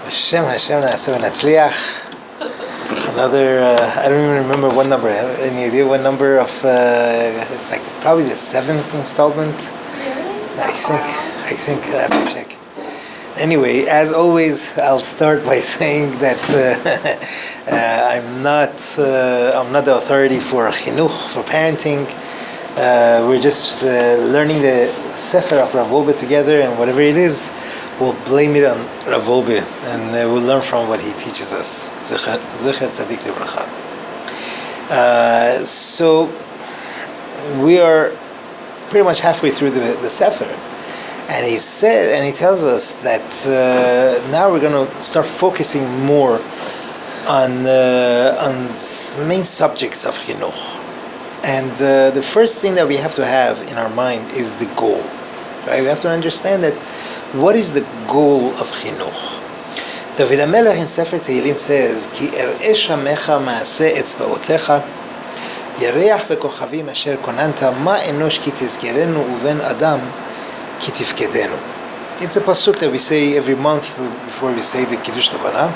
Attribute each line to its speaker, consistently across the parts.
Speaker 1: Hashem na'aseh v'natzliach. Another, I don't even remember what number. Have any idea what number of? It's like probably the 7th installment.
Speaker 2: Really?
Speaker 1: I think I have to check. Anyway, as always, I'll start by saying that I'm not the authority for chinuch, for parenting. We're just learning the Sefer of Rav Wolbe together, and whatever it is, we'll blame it on Rav Wolbe, and we'll learn from what he teaches us. Zecher Tzadik Livracha. So we are pretty much halfway through the Sefer, and he tells us that now we're going to start focusing more on main subjects of chinuch. And the first thing that we have to have in our mind is the goal, right? We have to understand that what is the goal of chinuch. David HaMelech in Sefer Tehillim says, "Ki er'e shamecha ma'aseh etzba'otecha, yereach ve'kochavim asher konanta, ma enosh ki tizkerenu uven adam ki tifkedenu." It's a pasuk that we say every month before we say the Kiddush Tavanah.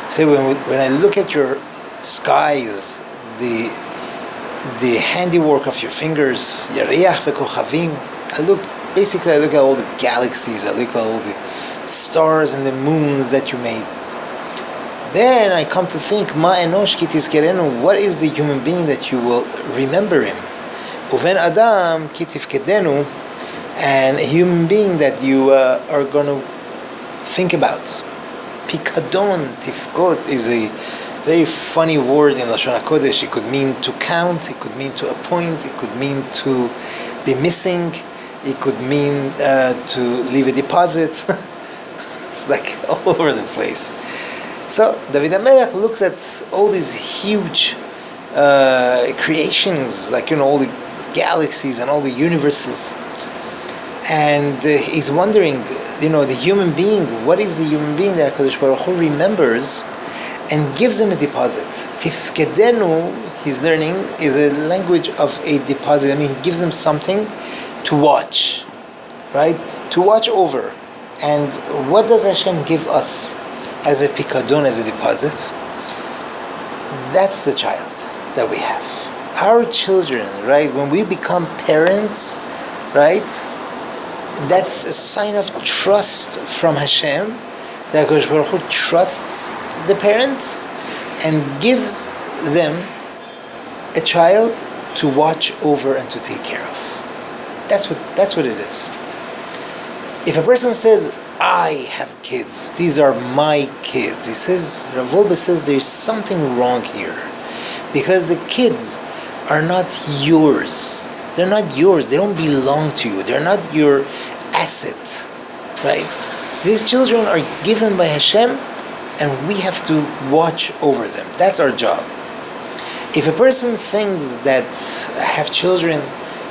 Speaker 1: Say when I look at your skies, the handiwork of your fingers, Yareach ve'kochavim, I look at all the galaxies, I look at all the stars and the moons that you made. Then I come to think, Ma enosh ki tizkerenu, what is the human being that you will remember him? Uven adam ki tifkedenu, and a human being that you are going to think about. Pikadon, tifkot, is a very funny word in Lashon HaKodesh. It could mean to count, it could mean to appoint, it could mean to be missing, it could mean to leave a deposit. It's like all over the place. So David HaMelech looks at all these huge creations, like all the galaxies and all the universes, and he's wondering, the human being. What is the human being that HaKadosh Baruch Hu remembers and gives him a deposit? Tifkedenu, he's learning, is a language of a deposit. I mean, he gives him something to watch, right? To watch over. And what does Hashem give us as a pikadon, as a deposit? That's the child that we have. Our children, right? When we become parents, right? That's a sign of trust from Hashem, that HaKadosh Baruch Hu trusts the parent and gives them a child to watch over and to take care of. That's what it is. If a person says, I have kids, these are my kids, he says, Rav Wolbe says there's something wrong here, because the kids are not yours. They're not yours. They don't belong to you. They're not your asset, right? These children are given by Hashem, and we have to watch over them. That's our job. If a person thinks that I have children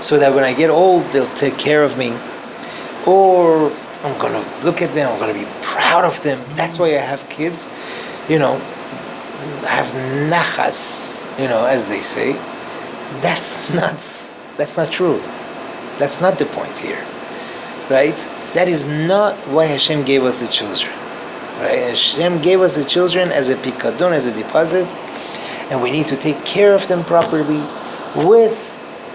Speaker 1: so that when I get old they'll take care of me, or I'm going to look at them, I'm going to be proud of them, that's why I have kids, I have nachas, as they say, that's not true. That's not the point here, right? That is not why Hashem gave us the children, right? Hashem gave us the children as a pikadon, as a deposit, and we need to take care of them properly with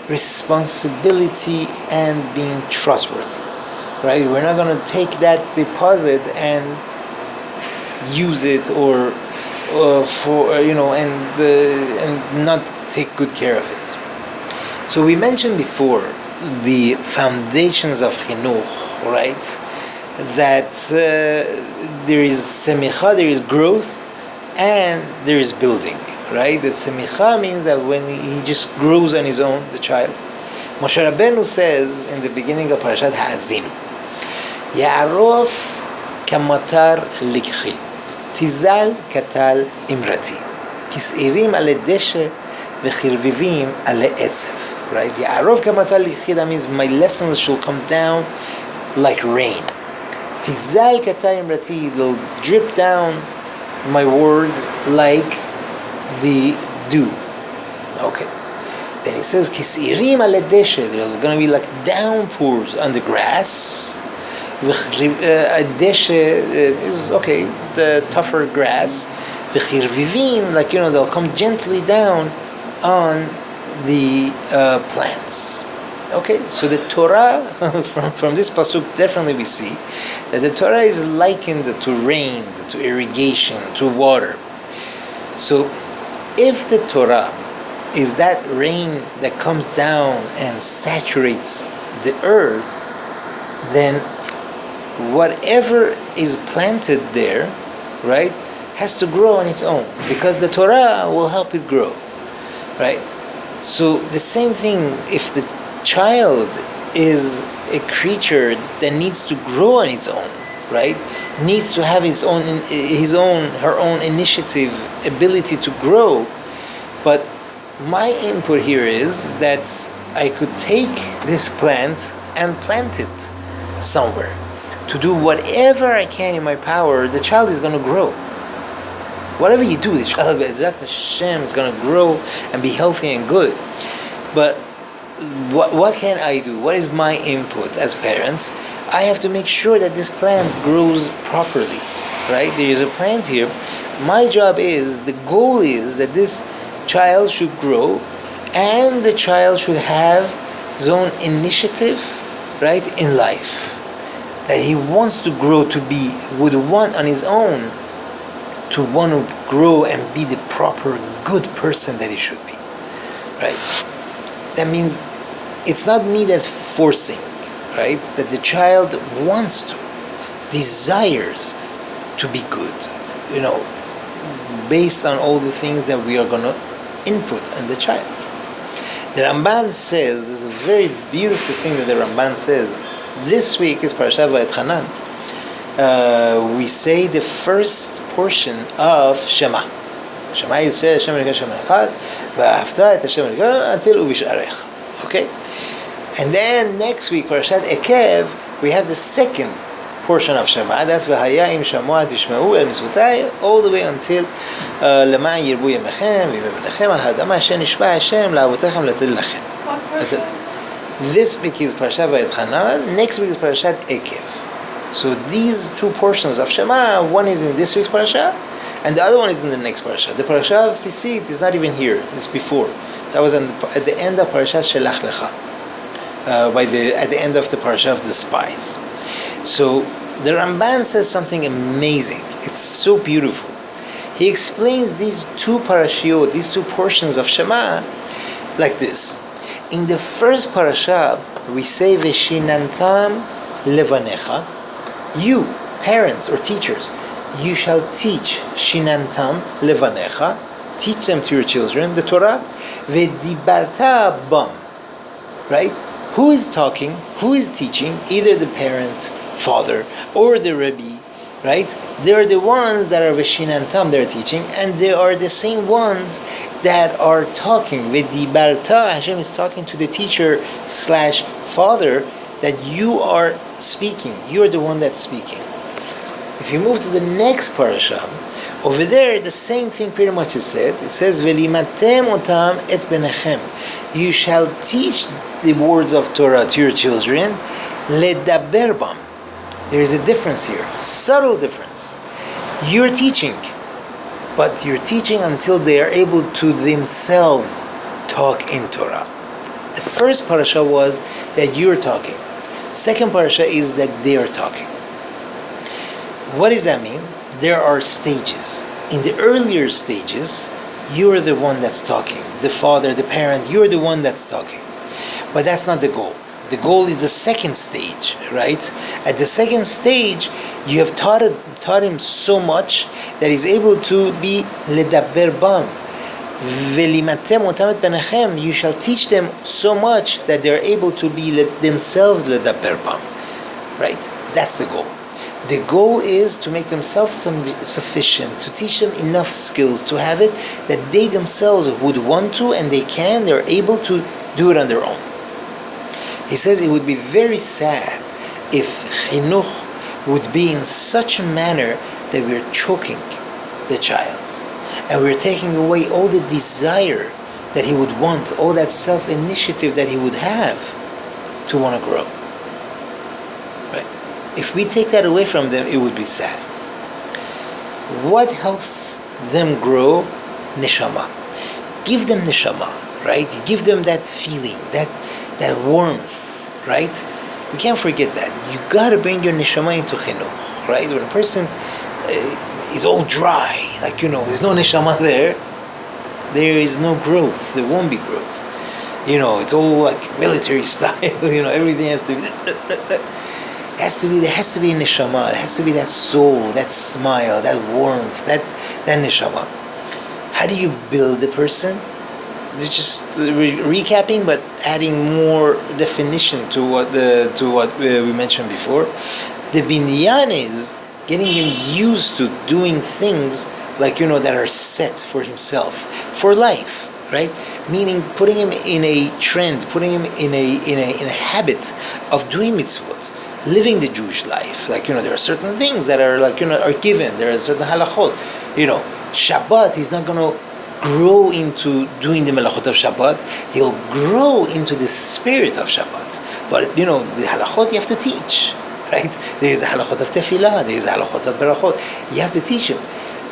Speaker 1: responsibility and being trustworthy, right? We're not going to take that deposit and use it and not take good care of it. So we mentioned before the foundations of chinuch, right? That there is semicha, there is growth, and there is building, right? That semicha means that when he just grows on his own, the child. Moshe Rabbeinu says in the beginning of Parashat Ha'azinu, Ya'arof kamatar likchi, tizal katal imrati, kis'irim ale deshe v'chirvivim ale esev. Right? Ya'arof kamatar likchi, that means my lessons shall come down like rain. Tizal katal imrati, will drip down my words like the dew. Okay. Then he says, Kis'irim ale deshe, there's going to be like downpours on the grass. Adeshe is okay, the tougher grass. V'chirvivim, like they'll come gently down on the plants. Okay, so the Torah from this pasuk definitely we see that the Torah is likened to rain, to irrigation, to water. So if the Torah is that rain that comes down and saturates the earth, then whatever is planted there, right, has to grow on its own, because the Torah will help it grow, right? So the same thing, if the child is a creature that needs to grow on its own, right, needs to have her own initiative, ability to grow, but my input here is that I could take this plant and plant it somewhere. To do whatever I can in my power, the child is going to grow. Whatever you do, the child, Be'ezrat Hashem, is going to grow and be healthy and good. But what can I do? What is my input as parents? I have to make sure that this plant grows properly, right? There is a plant here. My job is, the goal is that this child should grow, and the child should have his own initiative, right, in life. That he wants to grow to be, would want on his own to want to grow and be the proper good person that he should be, right? That means it's not me that's forcing, right? That the child wants to, desires to be good, based on all the things that we are going to input on the child. The Ramban says, there's a very beautiful thing that the Ramban says. This week is Parashat Vayetchanan. We say the first portion of Shema. Shema Yisrael, Hashem Elokeinu Hashem Echad, V'ahavta et Hashem Elokeinu until Uvish'arecha. Okay? And then next week, Parashat Ekev, we have the second portion of Shema. That's V'haya im shamoa tishma'u el misvutai, all the way until L'ma'an yirbu yemechem, v'yimevnechem al ha'adama asher nishba Hashem la'avotechem letil lachem. This week is Parashat Vayetchanan, next week is Parashat Ekev. So these two portions of Shema, one is in this week's Parasha, and the other one is in the next Parasha. The Parasha of Tzitzit is not even here, it's before. That was at the end of Parashat Shelach Lecha, at the end of the Parasha of the spies. So the Ramban says something amazing. It's so beautiful. He explains these two parashiot, these two portions of Shema, like this. In the first parasha, we say Veshinantam levanecha. You, parents or teachers, you shall teach Shinantam levanecha. Teach them to your children the Torah. Vedibarta bam. Right? Who is talking? Who is teaching? Either the parent, father, or the Rabbi. Right? They're the ones that are Veshinantam, they're teaching, and they are the same ones that are talking. V'dibarta, Hashem is talking to the teacher / father, that you are speaking. You're the one that's speaking. If you move to the next parasha, over there the same thing pretty much is said. It says, V'limatem otam et benechem. You shall teach the words of Torah to your children, ledaber bam. There is a difference here, subtle difference. You're teaching, but you're teaching until they are able to themselves talk in Torah. The first parasha was that you're talking. Second parasha is that they are talking. What does that mean? There are stages. In the earlier stages, you're the one that's talking. The father, the parent, you're the one that's talking. But that's not the goal. The goal is the second stage, right? At the second stage, you have taught him so much that he's able to be ledaber bam. Velimatem otamet benechem. You shall teach them so much that they're able to be themselves ledaber bam. Right? That's the goal. The goal is to make themselves sufficient, to teach them enough skills to have it that they themselves would want to, and they're able to do it on their own. He says it would be very sad if Chinuch would be in such a manner that we're choking the child and we're taking away all the desire that he would want, all that self-initiative that he would have to want to grow. Right? If we take that away from them, it would be sad. What helps them grow? Neshama. Give them neshama, right? You give them that feeling, that warmth, right? We can't forget that. You gotta bring your neshama into chinuch, right? When a person is all dry, like, there's no neshama there is no growth. There won't be growth. It's all like military style, everything has to be... There has to be a neshama. There has to be that soul, that smile, that warmth, that neshama. How do you build a person? It's just recapping, but adding more definition to what we mentioned before. The binyan is getting him used to doing things like that are set for himself, for life, right? Meaning putting him in a trend, putting him in a habit of doing mitzvot. Living the Jewish life, like there are certain things that are are given. There are certain halachot. Shabbat. He's not going to grow into doing the melachot of Shabbat. He'll grow into the spirit of Shabbat. But the halachot you have to teach, right? There is a halachot of tefillah. There is a halachot of berachot. You have to teach him.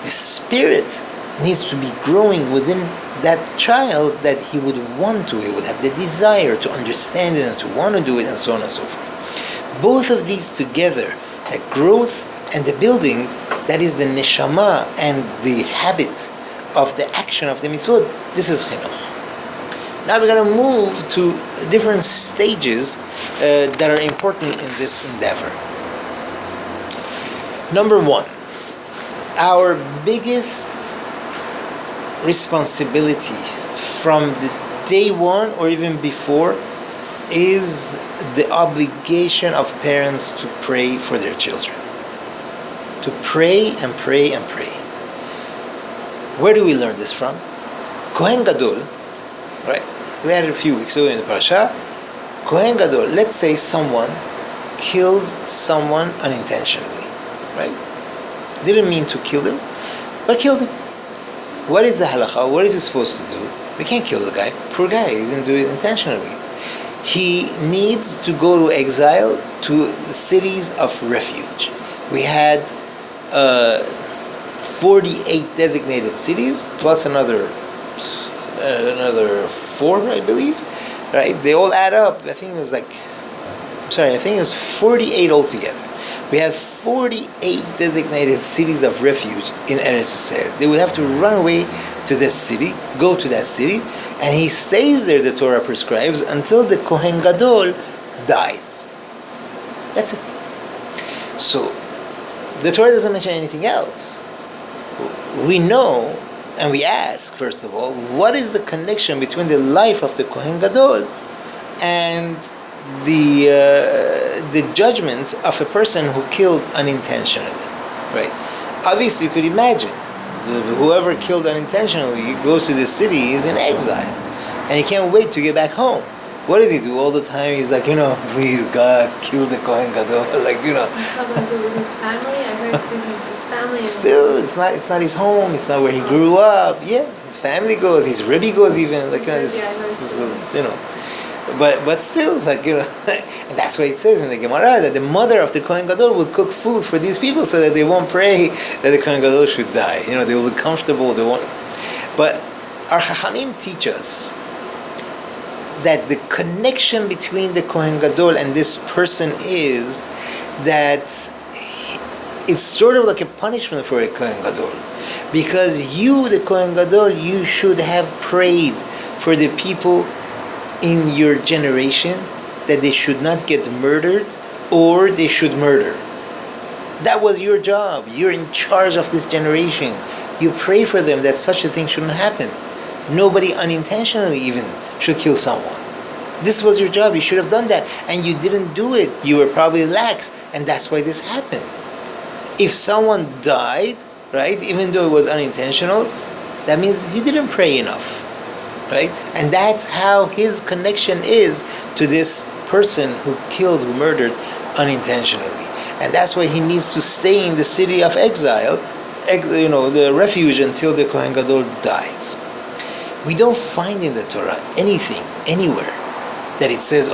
Speaker 1: The spirit needs to be growing within that child, that he would want to. He would have the desire to understand it and to want to do it, and so on and so forth. Both of these together, that growth and the building, that is the neshama and the habit of the action of the mitzvot. This is chinuch. Now we're going to move to different stages that are important in this endeavor. Number one, our biggest responsibility from the day one or even before is the obligation of parents to pray for their children. To pray and pray and pray. Where do we learn this from? Kohen Gadol, right? We had it a few weeks ago in the parasha. Kohen Gadol, let's say someone kills someone unintentionally, right? Didn't mean to kill him, but killed him. What is the halacha? What is he supposed to do? We can't kill the guy. Poor guy, he didn't do it intentionally. He needs to go to exile to cities of refuge. We had 48 designated cities, plus another 4, I believe, right? They all add up. I think it was 48 altogether. We have 48 designated cities of refuge in Eretz Yisrael. They would have to run away to this city, go to that city, and he stays there, the Torah prescribes, until the Kohen Gadol dies. That's it. So, the Torah doesn't mention anything else. We know, and we ask, first of all, what is the connection between the life of the Kohen Gadol and the judgment of a person who killed unintentionally, right? Obviously, you could imagine, whoever killed unintentionally, he goes to the city, he's in exile, and he can't wait to get back home. What does he do all the time? He's like, please God, kill the Kohen Gadol, like,
Speaker 2: He's not going to do with his family. I heard his family.
Speaker 1: Still, it's not his home. It's not where he grew up. Yeah, his family goes. His Rabbi goes even. Like, But still, like, and that's why it says in the Gemara that the mother of the Kohen Gadol will cook food for these people so that they won't pray that the Kohen Gadol should die. They will be comfortable. They won't. But our Chachamim teach us that the connection between the Kohen Gadol and this person is that it's sort of like a punishment for a Kohen Gadol. Because you, the Kohen Gadol, you should have prayed for the people in your generation that they should not get murdered or they should murder. That was your job. You're in charge of this generation. You pray for them that such a thing shouldn't happen. Nobody unintentionally even should kill someone. This was your job. You should have done that. And you didn't do it. You were probably lax. And that's why this happened. If someone died, right, even though it was unintentional, that means he didn't pray enough. Right? And that's how his connection is to this person who killed, who murdered unintentionally. And that's why he needs to stay in the city of exile, the refuge, until the Kohen Gadol dies. We don't find in the Torah anything, anywhere, that it says,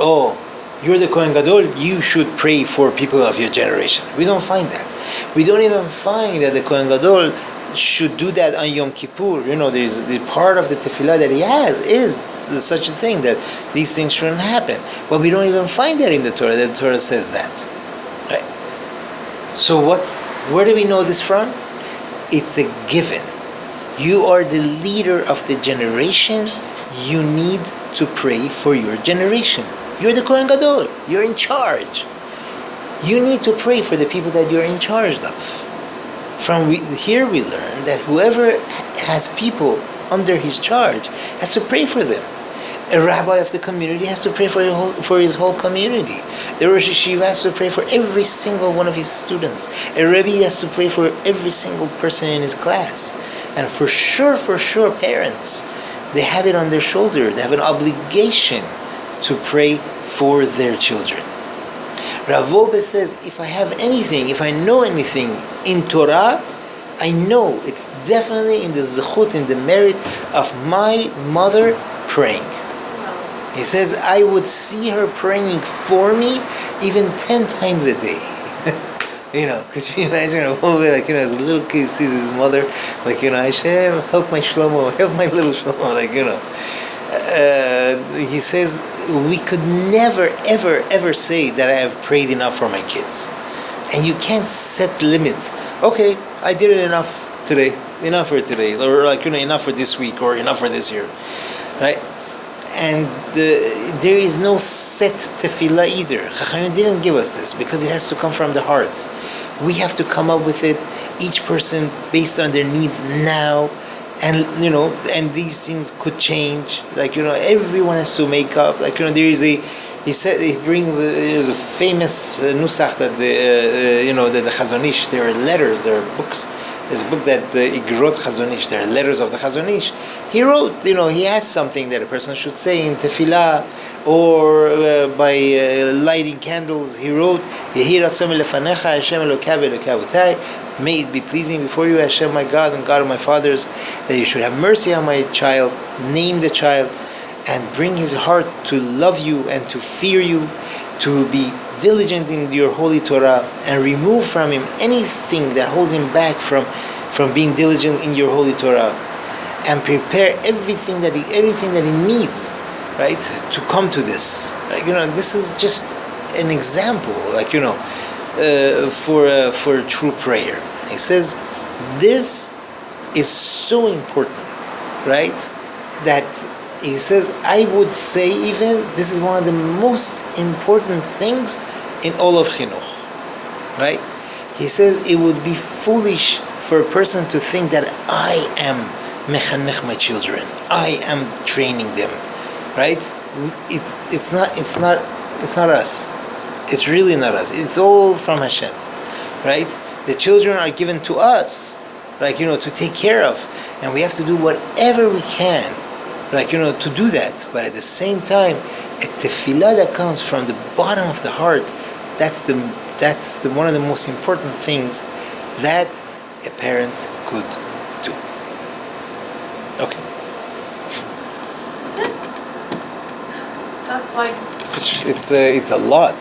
Speaker 1: you're the Kohen Gadol, you should pray for people of your generation. We don't find that. We don't even find that the Kohen Gadol should do that on Yom Kippur. There's the part of the tefillah that he has is such a thing that these things shouldn't happen. But we don't even find that in the Torah. The Torah says that. Right? So where do we know this from? It's a given. You are the leader of the generation. You need to pray for your generation. You're the Kohen Gadol. You're in charge. You need to pray for the people that you're in charge of. From here we learn that whoever has people under his charge has to pray for them. A rabbi of the community has to pray for his whole community. The Rosh Yeshiva has to pray for every single one of his students. A Rabbi has to pray for every single person in his class. And for sure, parents, they have it on their shoulder. They have an obligation to pray for their children. Rav Wolbe says, if I know anything in Torah, I know it's definitely in the zechut, in the merit of my mother praying. He says, I would see her praying for me even 10 times a day. Could you imagine a Wolbe, as a little kid sees his mother, Hashem, help my Shlomo, help my little Shlomo, he says, we could never, ever say that I have prayed enough for my kids. And you can't set limits. Okay, I did it enough today, enough for today, or enough for this week, or enough for this year, right? And there is no set tefillah either. Chachamim didn't give us this because it has to come from the heart. We have to come up with it, each person based on their needs now. And and these things could change. Everyone has to make up. There's a famous nusach that the Chazon Ish. There are letters. There are books. There's a book that the Igrot Chazon Ish. There are letters of the Chazon Ish. He wrote. He has something that a person should say in tefillah or by lighting candles. He wrote, Yehi ratzon lefanecha Hashem Elokav Elokav Otai. May it be pleasing before you, Hashem, my God and God of my fathers, that you should have mercy on my child, name the child, and bring his heart to love you and to fear you, to be diligent in your holy Torah, and remove from him anything that holds him back from being diligent in your holy Torah, and prepare everything that he needs, right, to come to this. This is just an example, for true prayer. He says, this is so important, right? That he says, I would say even, this is one of the most important things in all of Chinuch, right? He says, it would be foolish for a person to think that I am mechanech my children. I am training them, right? It's not us. It's really not us. It's all from Hashem, right? The children are given to us, to take care of, and we have to do whatever we can, to do that. But at the same time, a tefillah that comes from the bottom of the heart, that's one of the most important things that a parent could do. Okay.
Speaker 2: That's like.
Speaker 1: It's a lot.